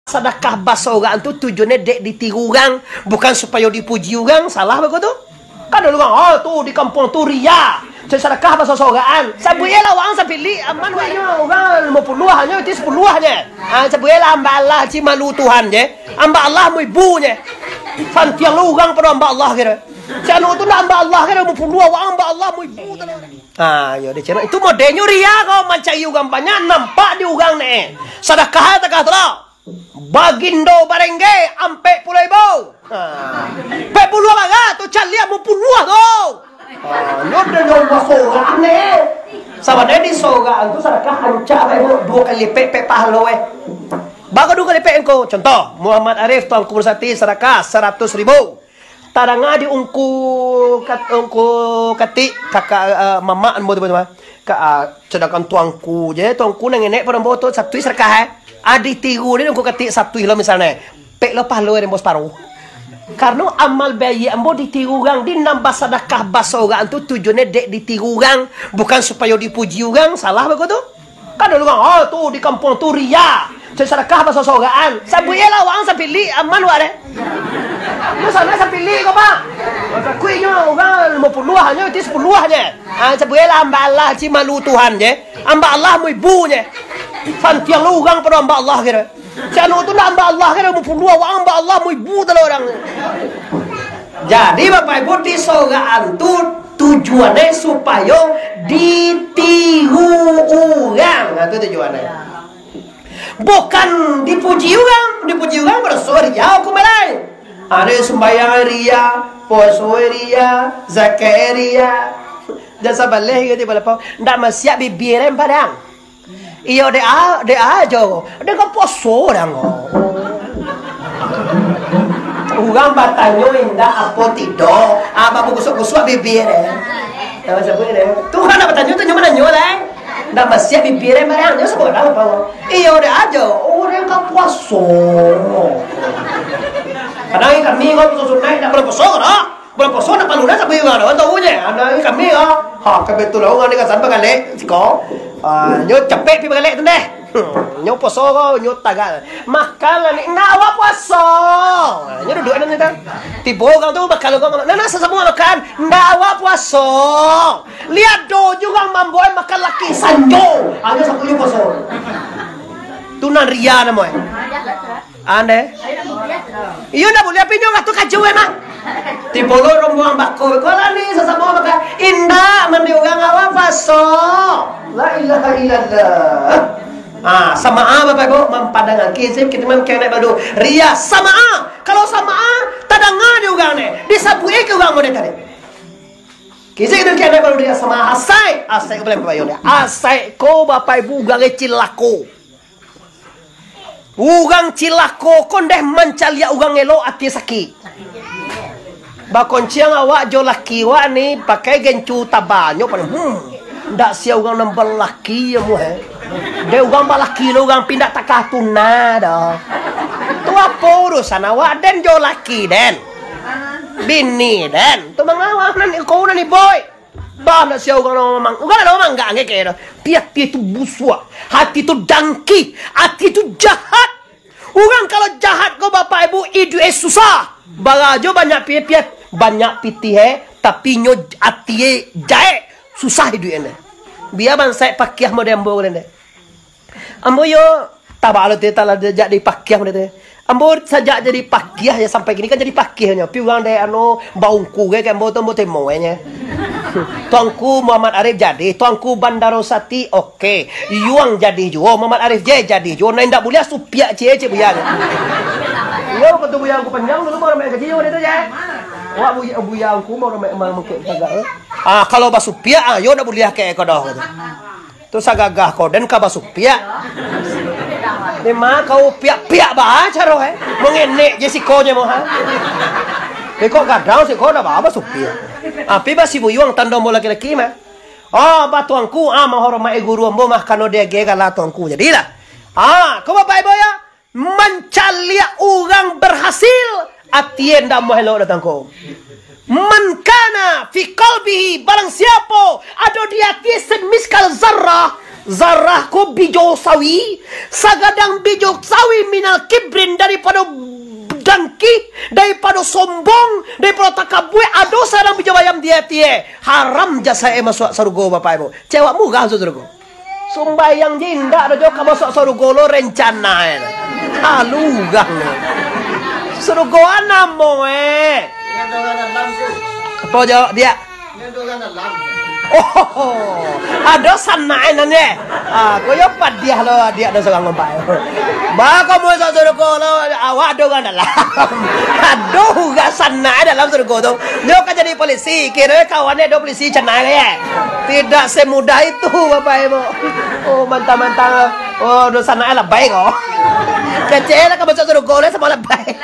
Sedekah bahasa orang tu tujuannya dek ditiru orang, bukan supaya dipuji orang. Salah begitu? Kan ada orang, oh tu di kampung tu ria. Sedekah bahasa orang. Sabuyelah orang sapili aman wanya orang 50 hanya itu 10 hanya. Sabuyelah amba Allah ci malu Tuhan je. Amba Allah mu ibunya. Fan tiang lu orang pada amba Allah kira. Canu tu nak amba Allah kira 50 orang amba Allah mu ibu tu. Ya dia cina itu modelnya ria kau mencari orang banyak nampak di orang ni. Sedekah tak kata Bagindo barengge ampe puluh ibu. Pe puluh baga tu calia mu puluh tu. Nyot dah nyoba soga ni. Sahabat di soga tu sedekah ancak ibu 2 kali pe pahala Baga 2 kali pe engko. Contoh Muhammad Arif tuanku bersati sedekah 100.000. Taranga di ungku katik kakak mama anbo tu sedangkan tuanku je tuanku nang nenek pada boto satu sedekah Adi tiru ni aku katik 1 kilo misalnya. Pek lepas lo yang bos paruh. Karena amal bayi ambo ditiru orang, di nambah sedekah bahasa orang tu tujuannya dek ditiru orang, bukan supaya dipuji orang. Salah begitu? Kan ada orang, oh tu di kampung tu ria. Sedekah bahasa orang. Sabuyelah orang sapili aman wa deh. Lu sana sapili kau pak. Kuinya orang 50 hanya itu 10 hanya. Sabuyelah amba Allah ci malu Tuhan je. Amba Allah mu ibunya. Fan tiang lu orang pada amba Allah kira. Canu tu nak amba Allah kira 50 orang amba Allah mu ibu tu orang. Jadi Bapak Ibu di sogaan tu tujuannya supaya ditiru orang. Itu tujuannya. Bukan dipuji orang bersuara jauh ke malai. Ada sembahyang ria, puasa ria, zakat ria. Jasa baleh gitu balapau. Ndak masih bibir padang. Iyo de aja. De kau puasa orang. Orang batanyo indah apa tidak. Apa busuk-busuk bibir. Tahu siapa ni? Tuhan apa batanyo tu nyoman nyolah. Ndak masih bibir padang. Jasa bola apa? Iyo de aja. Orang kau puasa. Kadang kami kau puasa naik nak berpuasa dah. Berpuasa nak palunan sampai orang dah tahu je. Ada kami kebetulan orang ni kan sampai galek siko. Nyo capek pi galek tu deh. Nyo puasa kau nyo tagak. Makan ni nak awak puasa. Nyo duduk ni dah. Tiba orang tu bakal kau nak semua makan. Nak awak puasa. Lihat do juga mamboy makan laki sanjo. Nyo sampai puasa. Tu nan ria nama. Ane? Iyo nak boleh apa nyo ngatu kaju mah. Tipolo rombongan bako. Kalau ni sesama makan indah mandi orang awak paso. La ilaha illallah. Sama Bapak Ibu mempadangkan kisah kita memang kena badu ria sama. Kalau sama tadangan juga ni disabui ke orang model tadi. Kisah kita kena badu ria sama asai boleh Bapak Ibu. Asai ko Bapak Ibu gang cilako. Ugang cilako kondeh mencalia ugang elo ati sakit. Bakon ciang awak jo laki wa ni pakai gencu tabanyo pan. Ndak sia ugang nambal laki ya mu he. De ugang balaki lo ugang pindah takah tuna dah. Tu apa urusan awak den jo laki den. Bini den. Tu mangawak nan kau ni boy. Bah nak sia ugang mang. Ugang ada mang enggak ngeke dah. Piak itu busua. Hati itu dangki, hati itu jahat. Orang kalau jahat kau Bapak Ibu hidup susah. Bagajo banyak piat banyak piti tapi nyo hati jae susah hidup ini. Biar bansai pakiah model ambo ni. Ambo yo tabalo te tala jadi pakiah model. Ambo saja jadi pakiah ya sampai gini kan jadi pakiahnya. Pi orang deh baungku ke ambo tu ambo temoenya. Tuanku Muhammad Arif jadi, tuanku Bandarosati oke. Yuang jadi juga, Muhammad Arif jadi juga. Nah, ndak boleh supiak cece buyang. Yo betul buyang ku panjang dulu baru main kecil itu je. Wah buyang ku mau main mungkin agak. Kalau basupiak yo ndak boleh kayak kodoh gitu. Tu sagagah kau dan ka basupiak. Memang kau piak-piak bah caro mengenek je sikonya mau kok gadang sih kau dah apa supir. Api basi buyuang tanda mo laki-laki mah. Batuangku mahormati guru ambo mah kano dia gegala tuangku jadilah. Kau Bapak Ibu ya mencari orang berhasil atien dah mau hello datang kau. Man kana fi qalbihi barang siapa ada di hati semiskal zarrah Zarahku bijo sawi, sagadang bijo sawi minal kibrin, daripada dangki, daripada sombong, daripada takabui, ado sarang bijo bayam dia tie. Haram jasa masuk surga bapak ibu. Cewekmu gak masuk surga. Sumbayang jinda dojo ka masuk surga lo rencana. Halu gang. Surga anamo Apa jawab dia? Oh, ada sana nane. Koyo padiah lo dia ada seorang ngompai. Ba kamu surga lo awak do kan dalam. Aduh gak sana dalam surga tu. Dia kan jadi polisi, kira kawannya do polisi cenai ya. Tidak semudah itu Bapak Ibu. Oh, mantap-mantap. Oh, do sana lah baik oh. Kecil lah kamu surga lo sama lah baik.